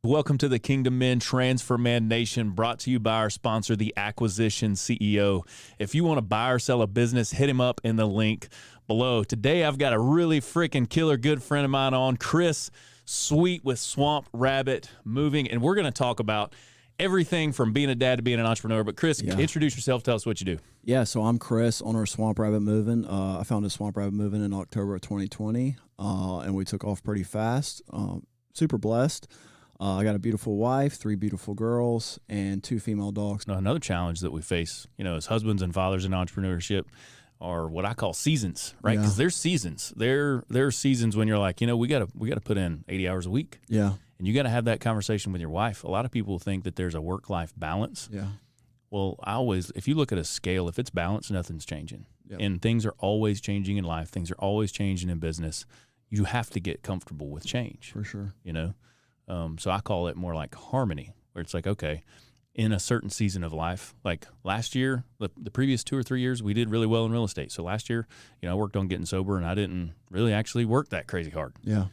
Welcome to the Kingdom Men Transfer Man Nation, brought to you by our sponsor, the Acquisition CEO. If you want to buy or sell a business, hit him up in the link below. Today, I've got a really freaking killer good friend of mine on, Chris Sweet with Swamp Rabbit Moving, and we're going to talk about everything from being a dad to being an entrepreneur. But Chris, introduce yourself. Tell us what you do. Yeah, so I'm Chris, owner of Swamp Rabbit Moving. I founded Swamp Rabbit Moving in October of 2020, and we took off pretty fast. Super blessed. I got a beautiful wife, 3 beautiful girls, and 2 female dogs. Now, another challenge that we face, as husbands and fathers in entrepreneurship are what I call seasons, right? Because there's seasons. There are seasons when you're like, we got to put in 80 hours a week. Yeah. And you got to have that conversation with your wife. A lot of people think that there's a work-life balance. Yeah. Well, if you look at a scale, if it's balanced, nothing's changing. Yep. And things are always changing in life. Things are always changing in business. You have to get comfortable with change. For sure. So I call it more like harmony, where it's like, okay, in a certain season of life, like last year, the previous 2 or 3 years, we did really well in real estate. So last year, I worked on getting sober, and I didn't really actually work that crazy hard. Yeah.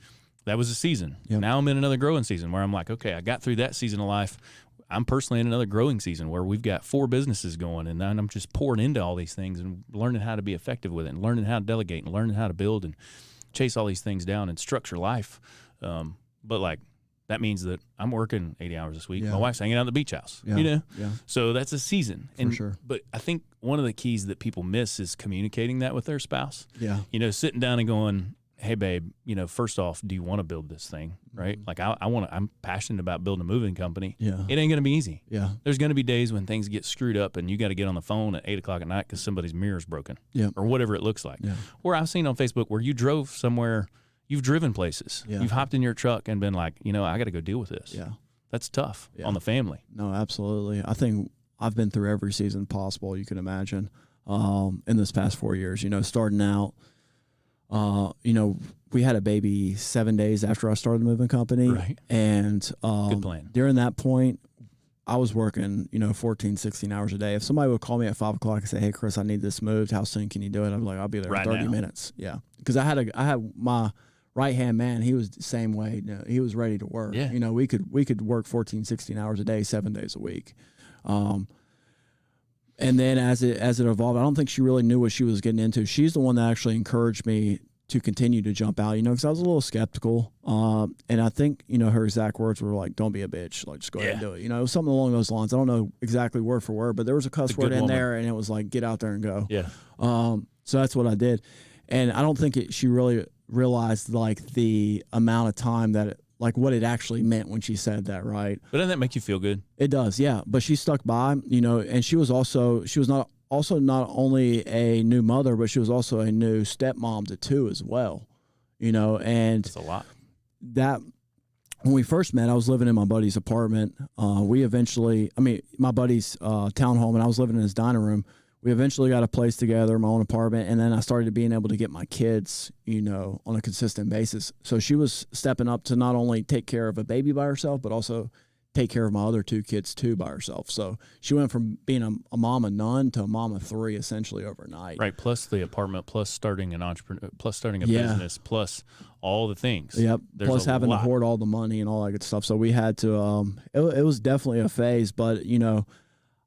That was a season. Yep. Now I'm in another growing season where I'm like, okay, I got through that season of life. I'm personally in another growing season where we've got 4 businesses going, and then I'm just pouring into all these things and learning how to be effective with it, and learning how to delegate, and learning how to build and chase all these things down and structure life. But that means that I'm working 80 hours this week. Yeah. My wife's hanging out at the beach house, Yeah. So that's a season. For sure. But I think one of the keys that people miss is communicating that with their spouse. Yeah. Sitting down and going, hey babe, first off, do you want to build this thing? Right? Like I'm passionate about building a moving company. Yeah. It ain't going to be easy. Yeah. There's going to be days when things get screwed up and you got to get on the phone at 8:00 at night because somebody's mirror's broken. Yeah. Or whatever it looks like. Yeah. Or I've seen on Facebook where you drove somewhere, you've driven places. Yeah. You've hopped in your truck and been like, I got to go deal with this. Yeah. That's tough Yeah. on the family. No, absolutely. I think I've been through every season possible you can imagine in this past 4 years. Starting out, we had a baby 7 days after I started the moving company. Right. And Good plan. during that point, I was working, 14, 16 hours a day. If somebody would call me at 5 o'clock and say, hey, Chris, I need this moved. How soon can you do it? I'm like, I'll be there Right in 30 now. minutes. Yeah. Because I had my right-hand man. He was the same way. He was ready to work. Yeah. We could work 14, 16 hours a day, 7 days a week. And then as it evolved, I don't think she really knew what she was getting into. She's the one that actually encouraged me to continue to jump out, because I was a little skeptical. And I think, her exact words were like, don't be a bitch. Like, just go ahead and do it. It was something along those lines. I don't know exactly word for word, but there was a cuss word in there, and it was like, get out there and go. Yeah. So that's what I did. And I don't think she really realized the amount of time that what it actually meant when she said that, right? But doesn't that make you feel good? It does, yeah. But she stuck by, and she was not only a new mother, but she was also a new stepmom to 2 as well, and It's a lot. that when we first met, I was living in my buddy's apartment. My buddy's townhome, and I was living in his dining room. We eventually got a place together, my own apartment, and then I started being able to get my kids, on a consistent basis. So she was stepping up to not only take care of a baby by herself, but also take care of my other 2 kids too by herself. So she went from being a mom of none to a mom of 3 essentially overnight. Right. Plus the apartment, plus starting an entrepreneur, plus starting a Yeah. business, plus all the things. Yep. There's Plus having lot. to hoard all the money and all that good stuff. So we had to, it was definitely a phase, but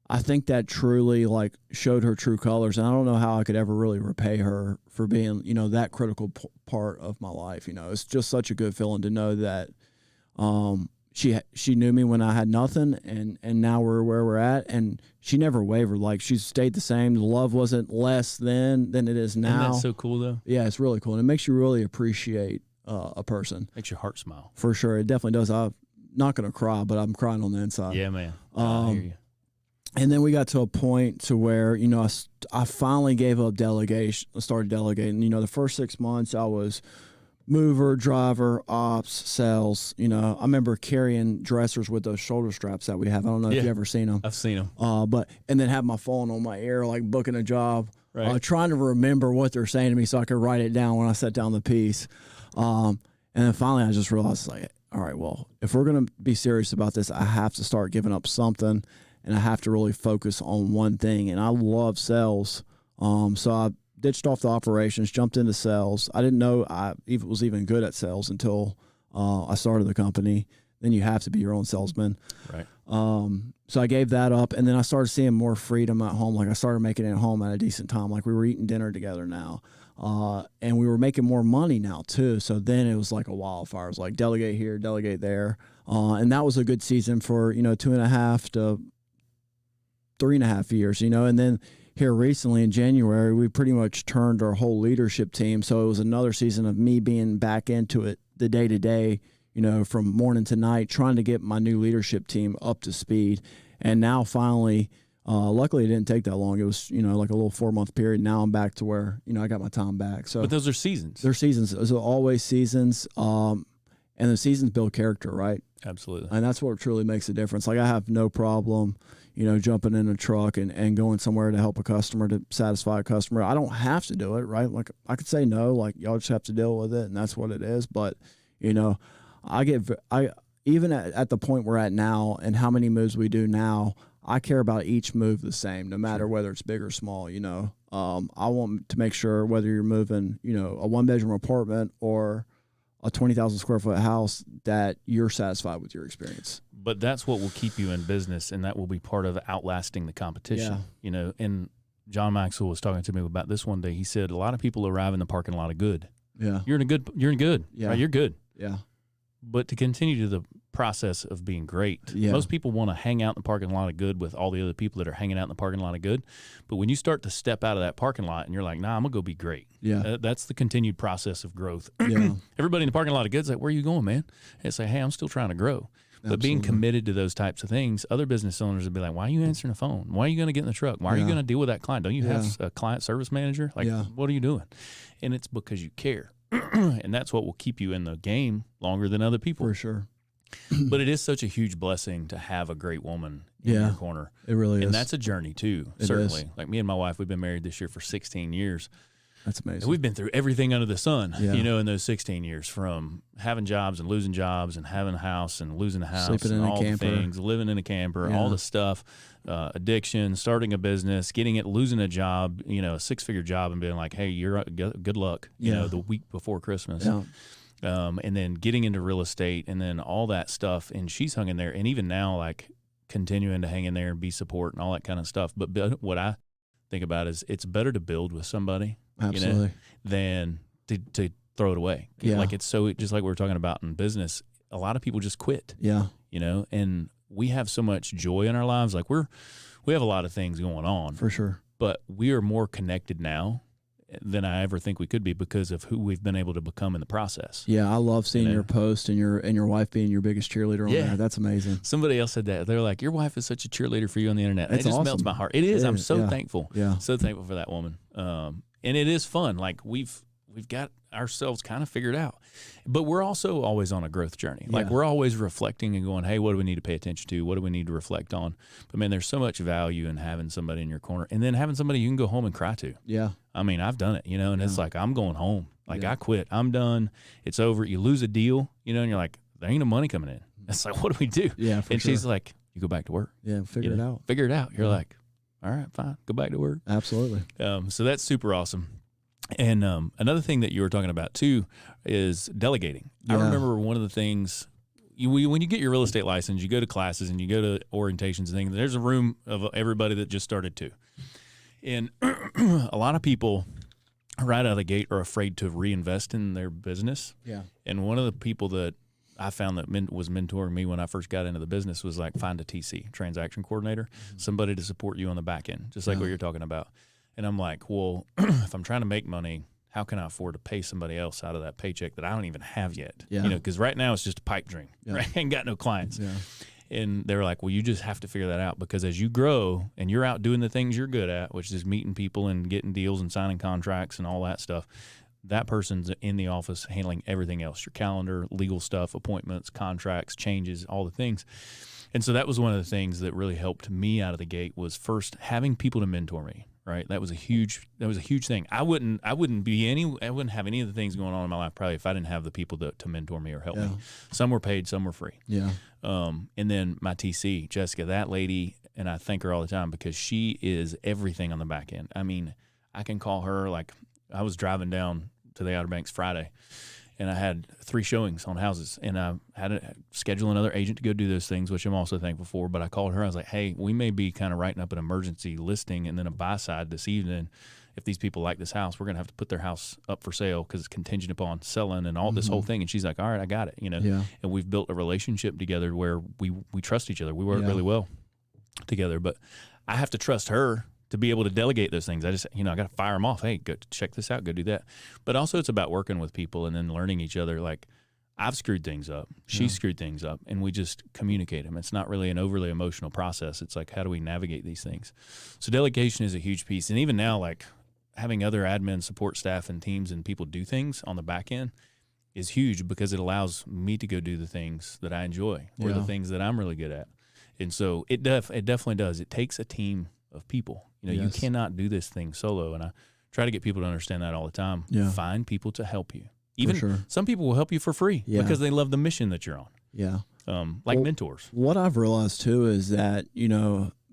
I think that truly showed her true colors. And I don't know how I could ever really repay her for being, that critical part of my life. It's just such a good feeling to know that, she knew me when I had nothing, and now we're where we're at, and she never wavered. She stayed the same. The love wasn't less then than it is now. Isn't that so cool though? Yeah, it's really cool, and it makes you really appreciate a person. Makes your heart smile. For sure, it definitely does. I'm not gonna cry, but I'm crying on the inside. Yeah, man. I hear you. And then we got to a point to where I finally gave up delegation. I started delegating. The first 6 months I was mover, driver, ops, sales. I remember carrying dressers with those shoulder straps that we have. I don't know if you've ever seen them. I've seen them. And then have my phone on my ear, booking a job, Right. trying to remember what they're saying to me so I could write it down when I set down the piece. And then finally I just realized, all right, well, if we're going to be serious about this, I have to start giving up something, and I have to really focus on one thing. And I love sales. So I ditched off the operations, jumped into sales. I didn't know I was even good at sales until I started the company. then you have to be your own salesman. Right. So I gave that up, and then I started seeing more freedom at home. Like I started making it at home at a decent time. Like we were eating dinner together now, and we were making more money now too. So then it was like a wildfire. It was like delegate here, delegate there, and that was a good season for 2.5 to 3.5 years. And then here recently in January, we pretty much turned our whole leadership team. So it was another season of me being back into it, the day to day, from morning to night, trying to get my new leadership team up to speed. And now finally, luckily it didn't take that long. It was, like a little 4-month period. Now I'm back to where, I got my time back. So, but those are seasons. They're seasons. Those are always seasons. And the seasons build character, right? Absolutely. And that's what truly makes a difference. Like I have no problem, jumping in a truck and going somewhere to help a customer, to satisfy a customer. I don't have to do it, right? Like I could say no, like y'all just have to deal with it, and that's what it is. But, I even at the point we're at now and how many moves we do now, I care about each move the same, no matter whether it's big or small. I want to make sure whether you're moving, a 1-bedroom apartment or a 20,000 square foot house, that you're satisfied with your experience. But that's what will keep you in business, and that will be part of outlasting the competition. Yeah. And John Maxwell was talking to me about this one day. He said a lot of people arrive in the parking lot of good. Yeah. You're in good. Yeah. Right? You're good. Yeah. But to continue to the process of being great, most people want to hang out in the parking lot of good with all the other people that are hanging out in the parking lot of good. But when you start to step out of that parking lot and you're like, nah, I'm going to go be great. Yeah. That's the continued process of growth. Yeah. Everybody in the parking lot of good's like, where are you going, man? And it's like, hey, I'm still trying to grow. But being committed to those types of things, other business owners would be like, why are you answering the phone? Why are you going to get in the truck? Why are you going to deal with that client? Don't you have a client service manager? Like, what are you doing? And it's because you care. And that's what will keep you in the game longer than other people. For sure. But it is such a huge blessing to have a great woman in your corner. It really is. And that's a journey too, certainly. Like me and my wife, we've been married this year for 16 years. That's amazing. And we've been through everything under the sun, in those 16 years, from having jobs and losing jobs and having a house and losing a house, sleeping and in all a camper, the things, living in a camper, all the stuff, addiction, starting a business, getting it, losing a job, a 6-figure job, and being like, hey, you're good luck, the week before Christmas. Yeah. And then getting into real estate and then all that stuff. And she's hung in there. And even now, like continuing to hang in there and be support and all that kind of stuff. But what I think about is it's better to build with somebody, absolutely, than to throw it away. Yeah. Like it's so, just like we were talking about in business, a lot of people just quit. Yeah. And we have so much joy in our lives. Like we have a lot of things going on. For sure. But we are more connected now than I ever think we could be because of who we've been able to become in the process. Yeah, I love seeing your post and your wife being your biggest cheerleader on there. That's amazing. Somebody else said that. They're like, your wife is such a cheerleader for you on the internet. It's it just awesome. melts my heart. It is. I'm so thankful. Yeah. So thankful for that woman. And it is fun. Like we've got ourselves kind of figured out. But we're also always on a growth journey. Like we're always reflecting and going, hey, what do we need to pay attention to? What do we need to reflect on? But man, there's so much value in having somebody in your corner and then having somebody you can go home and cry to. Yeah. I mean, I've done it, and it's like, I'm going home. Like I quit. I'm done. It's over. You lose a deal, and you're like, there ain't no money coming in. It's like, what do we do? Yeah. And she's like, you go back to work. Yeah. Figure it out. Figure it out. You're like, all right, fine. Go back to work. Absolutely. So that's super awesome. And another thing that you were talking about too is delegating. I remember one of the things when you get your real estate license, you go to classes and you go to orientations and things. There's a room of everybody that just started too, and a lot of people right out of the gate are afraid to reinvest in their business. Yeah. And one of the people that I found that was mentoring me when I first got into the business was like, find a TC, transaction coordinator, somebody to support you on the back end, just like what you're talking about. And I'm like, well, if I'm trying to make money, how can I afford to pay somebody else out of that paycheck that I don't even have yet? Yeah. Because right now it's just a pipe dream. Right? I ain't got no clients. Yeah. And they were like, well, you just have to figure that out because as you grow and you're out doing the things you're good at, which is meeting people and getting deals and signing contracts and all that stuff, that person's in the office handling everything else, your calendar, legal stuff, appointments, contracts, changes, all the things. And so that was one of the things that really helped me out of the gate was first having people to mentor me. Right, that was a huge thing. I wouldn't have any of the things going on in my life probably if I didn't have the people to mentor me or help me. Some were paid, some were free. Yeah. And then my TC, Jessica, that lady, and I thank her all the time because she is everything on the back end. I mean, I can call her like I was driving down to the Outer Banks Friday, and I had 3 showings on houses, and I had to schedule another agent to go do those things, which I'm also thankful for. But I called her. I was like, hey, we may be kind of writing up an emergency listing and then a buy side this evening. If these people like this house, we're going to have to put their house up for sale because it's contingent upon selling and all this whole thing. And she's like, all right, I got it. Yeah. And we've built a relationship together where we trust each other. We work really well together. But I have to trust her to be able to delegate those things. I just, I got to fire them off. Hey, go check this out. Go do that. But also it's about working with people and then learning each other. Like, I've screwed things up. She screwed things up, and we just communicate them. It's not really an overly emotional process. It's like, how do we navigate these things? So delegation is a huge piece. And even now, like, having other admin support staff and teams and people do things on the back end is huge because it allows me to go do the things that I enjoy or the things that I'm really good at. And so it definitely does. It takes a team of people. You cannot do this thing solo. And I try to get people to understand that all the time. Yeah. Find people to help you. Even some people will help you for free because they love the mission that you're on. Yeah. Like mentors. What I've realized too is that,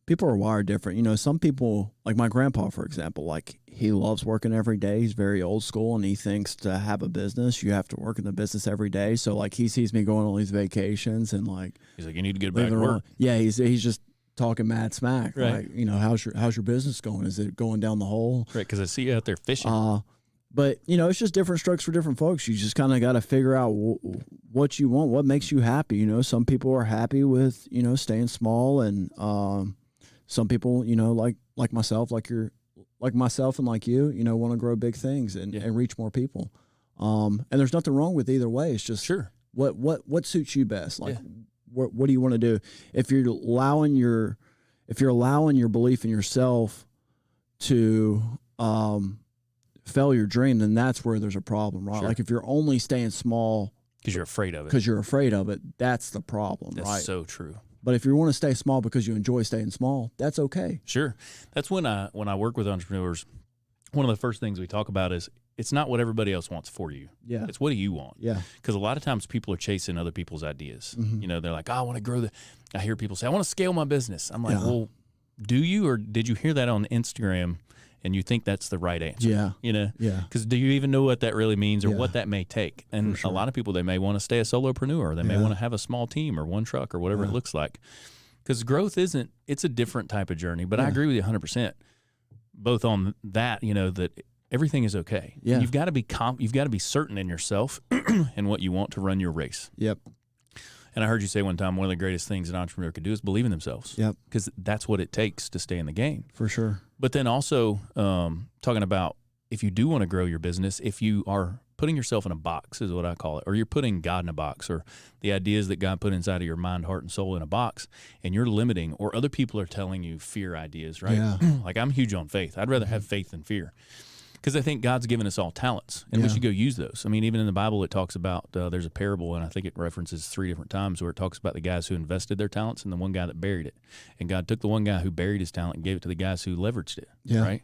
people are wired different. Some people, like my grandpa, for example, like he loves working every day. He's very old school, and he thinks to have a business, you have to work in the business every day. So like he sees me going on these vacations and like he's like, you need to get back to work. Yeah, he's just talking mad smack. Right. Like, how's your business going? Is it going down the hole? Right, because I see you out there fishing. But, it's just different strokes for different folks. You just kind of got to figure out what you want, what makes you happy. Some people are happy with, staying small, and some people, like myself, like myself and like you, want to grow big things and reach more people. And there's nothing wrong with either way. It's just what suits you best. Like, what do you want to do? If you're allowing your belief in yourself to fail your dream, then that's where there's a problem, right? Like if you're only staying small because you're afraid of it. That's the problem. That's right? So true. But if you want to stay small because you enjoy staying small, that's okay. Sure. That's when I work with entrepreneurs, one of the first things we talk about is it's not what everybody else wants for you. Yeah. It's what do you want? Yeah. Because a lot of times people are chasing other people's ideas. They're like, I want to grow I hear people say, I want to scale my business. I'm like, well, do you, or did you hear that on Instagram and you think that's the right answer? Yeah. Yeah. Because do you even know what that really means or what that may take? And a lot of people, they may want to stay a solopreneur. They may want to have a small team or one truck or whatever it looks like. Because growth it's a different type of journey. But I agree with you 100%, both on that, that everything is okay. Yeah. You've got to be certain in yourself and what you want to run your race. Yep. And I heard you say one time, one of the greatest things an entrepreneur could do is believe in themselves. Yep. Because that's what it takes to stay in the game. For sure. But then also talking about if you do want to grow your business, if you are putting yourself in a box is what I call it, or you're putting God in a box, or the ideas that God put inside of your mind, heart, and soul in a box, and you're limiting, or other people are telling you fear ideas, right? Yeah. Like I'm huge on faith. I'd rather have faith than fear. Because I think God's given us all talents, and we should go use those. I mean, even in the Bible, it talks about there's a parable, and I think it references 3 different times where it talks about the guys who invested their talents and the one guy that buried it. And God took the one guy who buried his talent and gave it to the guys who leveraged it, right?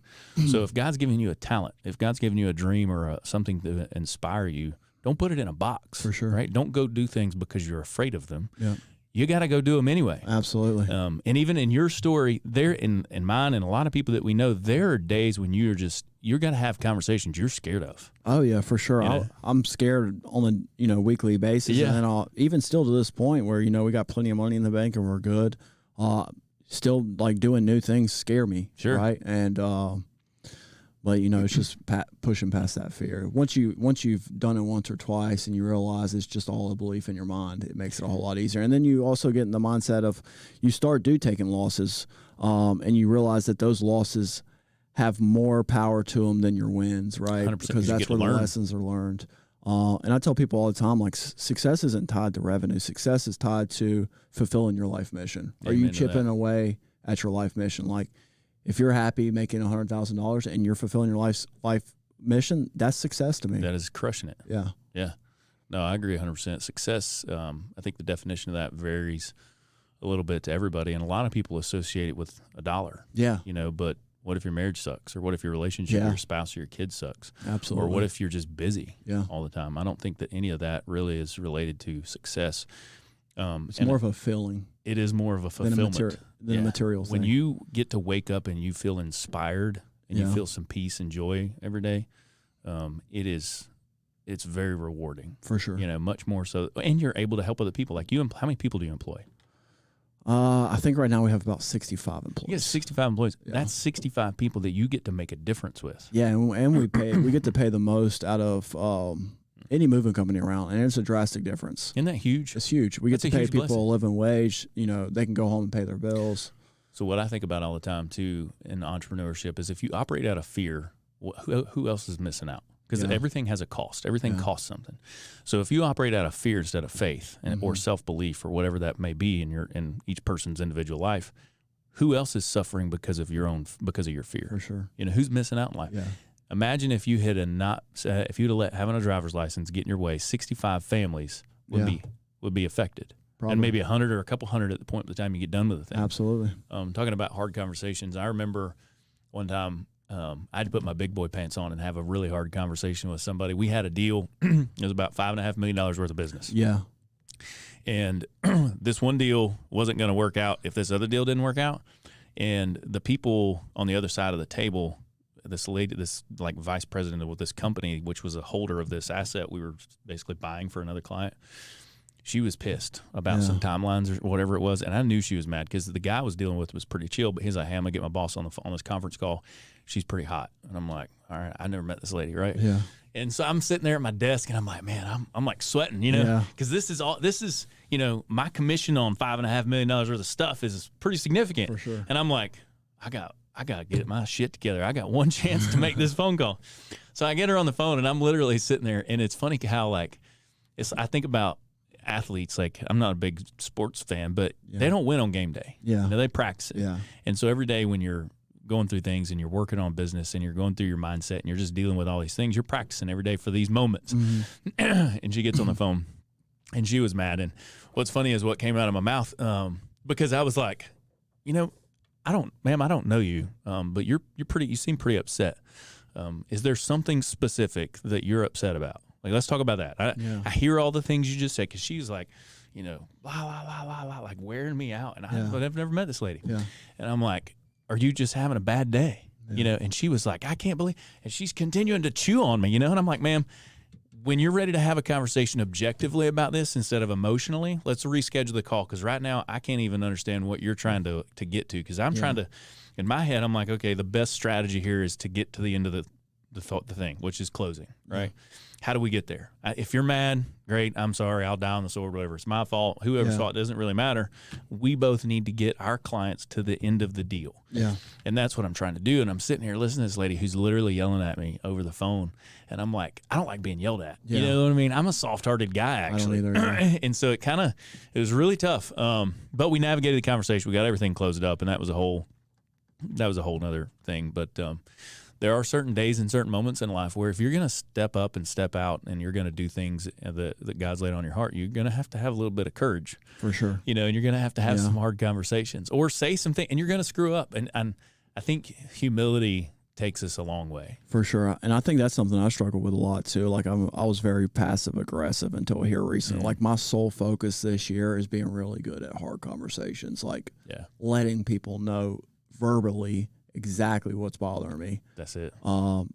So if God's giving you a talent, if God's giving you a dream or something to inspire you, don't put it in a box. For sure. Right? Don't go do things because you're afraid of them. Yeah. You got to go do them anyway. Absolutely. And even in your story, there in mine and a lot of people that we know, there are days when you're going to have conversations you're scared of. Oh yeah, for sure. I'm scared on a weekly basis. Yeah. And then even still to this point where we got plenty of money in the bank and we're good. Still like doing new things scare me. Sure. Right. And but it's just pushing past that fear. Once you've done it once or twice and you realize it's just all a belief in your mind, it makes it a whole lot easier. And then you also get in the mindset of you start taking losses, and you realize that those losses have more power to them than your wins, right? 100%, because that's where the lessons are learned. And I tell people all the time, like success isn't tied to revenue. Success is tied to fulfilling your life mission. Are you chipping away at your life mission? Like, if you're happy making $100,000 and you're fulfilling your life mission, that's success to me. That is crushing it. Yeah. Yeah. No, I agree 100%. Success, I think the definition of that varies a little bit to everybody, and a lot of people associate it with a dollar. Yeah. But what if your marriage sucks, or what if your relationship with your spouse or your kid sucks? Absolutely. Or what if you're just busy all the time? I don't think that any of that really is related to success. It's more of a feeling. It is more of a fulfillment than a material thing. When you get to wake up and you feel inspired and you feel some peace and joy every day, it's it's very rewarding. For sure. You know, much more so. And you're able to help other people. Like how many people do you employ? I think right now we have about 65 employees. You get 65 employees. Yeah. That's 65 people that you get to make a difference with. Yeah, and we get to pay the most out of any moving company around, and it's a drastic difference. Isn't that huge? It's huge. We get to pay people a living wage. You know, they can go home and pay their bills. So what I think about all the time too in entrepreneurship is if you operate out of fear, who else is missing out? Because everything has a cost. Everything costs something. So if you operate out of fear instead of faith or self-belief or whatever that may be in each person's individual life, who else is suffering because of your fear? For sure. You know, who's missing out in life? Yeah. Imagine if you had if you'd have let having a driver's license get in your way, 65 families would be affected. Probably. And maybe 100 or a couple hundred at the time you get done with the thing. Absolutely. Talking about hard conversations, I remember one time I had to put my big boy pants on and have a really hard conversation with somebody. We had a deal. It was about $5.5 million worth of business. Yeah. And this one deal wasn't going to work out if this other deal didn't work out. And the people on the other side of the table, this lady, this like vice president of this company, which was a holder of this asset we were basically buying for another client, she was pissed about some timelines or whatever it was. And I knew she was mad because the guy I was dealing with was pretty chill, but he's like, hey, I'm going to get my boss on this conference call. She's pretty hot. And I'm like, all right, I never met this lady, right? Yeah. And so I'm sitting there at my desk and I'm like, man, I'm like sweating, you know, because this is, you know, my commission on $5.5 million worth of stuff is pretty significant. For sure. And I'm like, I got to get my shit together. I got one chance to make this phone call. So I get her on the phone and I'm literally sitting there, and it's funny how I think about athletes. Like, I'm not a big sports fan, but they don't win on game day. Yeah. You know, they practice it. Yeah. And so every day when you're going through things and you're working on business and you're going through your mindset and you're just dealing with all these things, you're practicing every day for these moments. And she gets on the phone and she was mad. And what's funny is what came out of my mouth, because I was like, you know, I don't know you, but you seem pretty upset. Is there something specific that you're upset about? Like, let's talk about that. I hear all the things you just said, because she's like, you know, blah, blah, blah, blah, blah, like wearing me out. And I've never met this lady. Yeah. And I'm like, are you just having a bad day? Yeah. You know? And she was like, I can't believe, and she's continuing to chew on me, you know? And I'm like, ma'am, when you're ready to have a conversation objectively about this instead of emotionally, let's reschedule the call. Because right now I can't even understand what you're trying to get to. Because I'm trying to, in my head, I'm like, okay, the best strategy here is to get to the end of the thing, which is closing, right? Yeah. How do we get there? If you're mad, great. I'm sorry. I'll die on the sword, whatever. It's my fault. Whoever's fault, doesn't really matter. We both need to get our clients to the end of the deal. Yeah. And that's what I'm trying to do. And I'm sitting here listening to this lady who's literally yelling at me over the phone. And I'm like, I don't like being yelled at. Yeah. You know what I mean? I'm a soft-hearted guy, actually. I don't either. And so it was really tough. But we navigated the conversation. We got everything closed up, and that was a whole nother thing. But there are certain days and certain moments in life where if you're going to step up and step out and you're going to do things that God's laid on your heart, you're going to have a little bit of courage. For sure. You know, and you're going to have some hard conversations or say something, and you're going to screw up. And I think humility takes us a long way. For sure. And I think that's something I struggle with a lot too. Like I was very passive aggressive until here recently. Like my sole focus this year is being really good at hard conversations, like letting people know verbally exactly what's bothering me. That's it.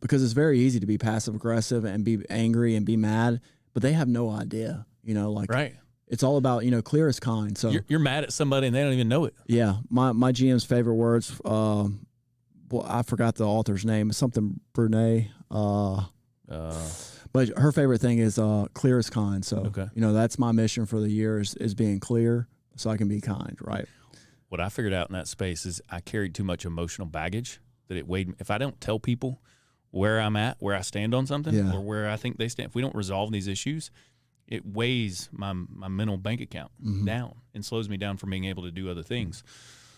Because it's very easy to be passive aggressive and be angry and be mad, but they have no idea, you know, like it's all about, you know, clear as kind. So you're mad at somebody and they don't even know it. Yeah. My GM's favorite words, well, I forgot the author's name, something Brene, but her favorite thing is clear as kind. So, you know, that's my mission for the year is being clear so I can be kind, right? What I figured out in that space is I carried too much emotional baggage that it weighed. If I don't tell people where I'm at, where I stand on something, or where I think they stand, if we don't resolve these issues, it weighs my mental bank account down and slows me down from being able to do other things.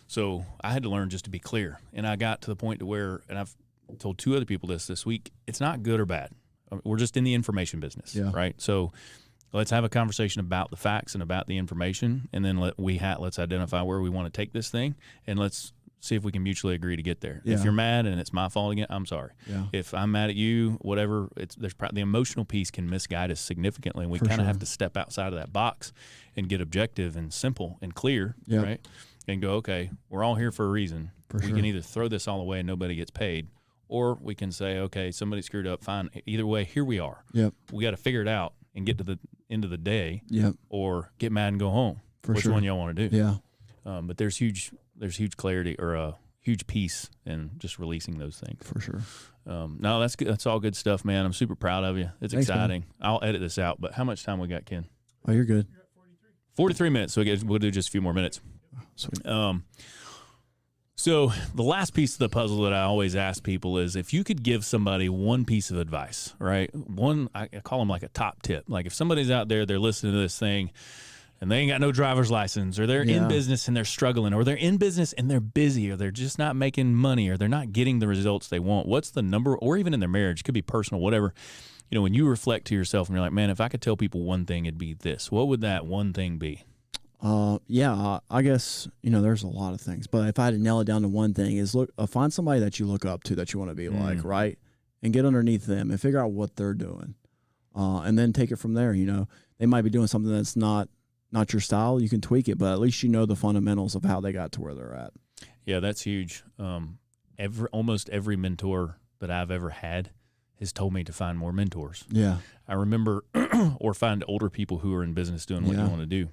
So I had to learn just to be clear. And I got to the point to where, and I've told 2 other people this week, it's not good or bad. We're just in the information business, right? So let's have a conversation about the facts and about the information, and then let's identify where we want to take this thing, and let's see if we can mutually agree to get there. If you're mad and it's my fault again, I'm sorry. If I'm mad at you, whatever, the emotional piece can misguide us significantly, and we kind of have to step outside of that box and get objective and simple and clear, right? And go, okay, we're all here for a reason. We can either throw this all away and nobody gets paid, or we can say, okay, somebody screwed up. Fine. Either way, here we are. Yep. We got to figure it out and get to the end of the day. Yep. Or get mad and go home. Which sure. one y'all want to do? Yeah. But there's huge clarity or a huge peace in just releasing those things. For sure. No, that's good. That's all good stuff, man. I'm super proud of you. It's Thanks, exciting. Man. I'll edit this out. But how much time we got, Ken? Oh, you're good. 43 minutes. So we'll do just a few more minutes. Sweet. So the last piece of the puzzle that I always ask people is if you could give somebody one piece of advice, right? I call them like a top tip. Like if somebody's out there, they're listening to this thing and they ain't got no driver's license, or they're in business and they're struggling, or they're in business and they're busy, or they're just not making money, or they're not getting the results they want. What's the number, or even in their marriage, it could be personal, whatever. You know, when you reflect to yourself and you're like, man, if I could tell people one thing, it'd be this. What would that one thing be? I guess, there's a lot of things, but if I had to nail it down to one thing is find somebody that you look up to, that you want to be like, right? And get underneath them and figure out what they're doing. And then take it from there. They might be doing something that's not your style. You can tweak it, but at least you know the fundamentals of how they got to where they're at. Yeah, that's huge. Almost every mentor that I've ever had has told me to find more mentors. Yeah. I remember, or find older people who are in business doing what you want to do.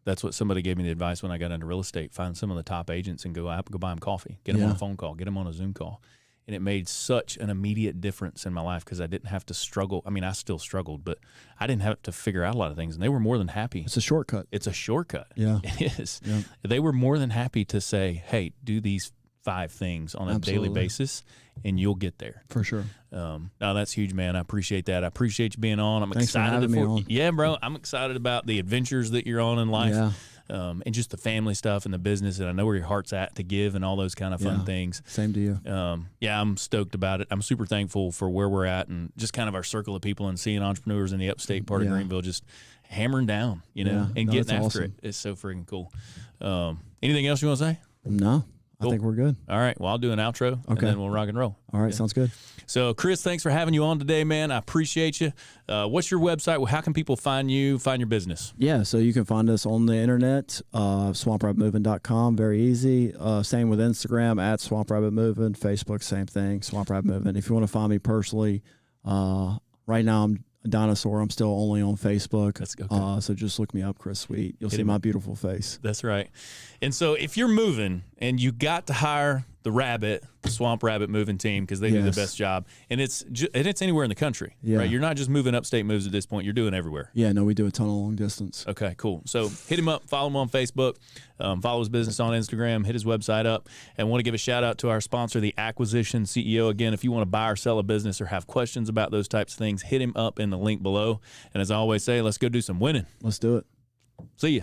That's what somebody gave me the advice when I got into real estate. Find some of the top agents and go buy them coffee. Get them on a phone call. Get them on a Zoom call. And it made such an immediate difference in my life because I didn't have to struggle. I mean, I still struggled, but I didn't have to figure out a lot of things. And they were more than happy. It's a shortcut. It's a shortcut. Yeah. It is. Yeah. They were more than happy to say, hey, do these 5 things on a daily basis and you'll get there. For sure. No, that's huge, man. I appreciate that. I appreciate you being on. I'm Thanks excited for having me on. Yeah, bro. I'm excited about the adventures that you're on in life. Yeah. And just the family stuff and the business, and I know where your heart's at to give and all those kind of fun things. Same to you. I'm stoked about it. I'm super thankful for where we're at and just kind of our circle of people and seeing entrepreneurs in the upstate part of Greenville just hammering down, and getting after it. It's so freaking cool. Anything else you want to say? No. Cool. I think we're good. All right. Well, I'll do an outro and then we'll rock and roll. All right. Sounds good. So, Chris, thanks for having you on today, man. I appreciate you. What's your website? How can people find you, find your business? Yeah. So you can find us on the internet, swamprabbitmoving.com. Very easy. Same with Instagram at Swamp Rabbit Moving. Facebook, same thing, Swamp Rabbit Moving. If you want to find me personally, right now I'm a dinosaur. I'm still only on Facebook. That's okay. So just look me up, Chris Sweet. You'll see my beautiful face. That's right. And so if you're moving and you got to hire the Swamp Rabbit Moving team, because they do the best job, and it's anywhere in the country, right? You're not just moving upstate moves at this point. You're doing everywhere. Yeah, no, we do a ton of long distance. Okay, cool. So hit him up, follow him on Facebook, follow his business on Instagram, hit his website up, and want to give a shout out to our sponsor, the Acquisition CEO. Again, if you want to buy or sell a business or have questions about those types of things, hit him up in the link below. And as I always say, let's go do some winning. Let's do it. See ya.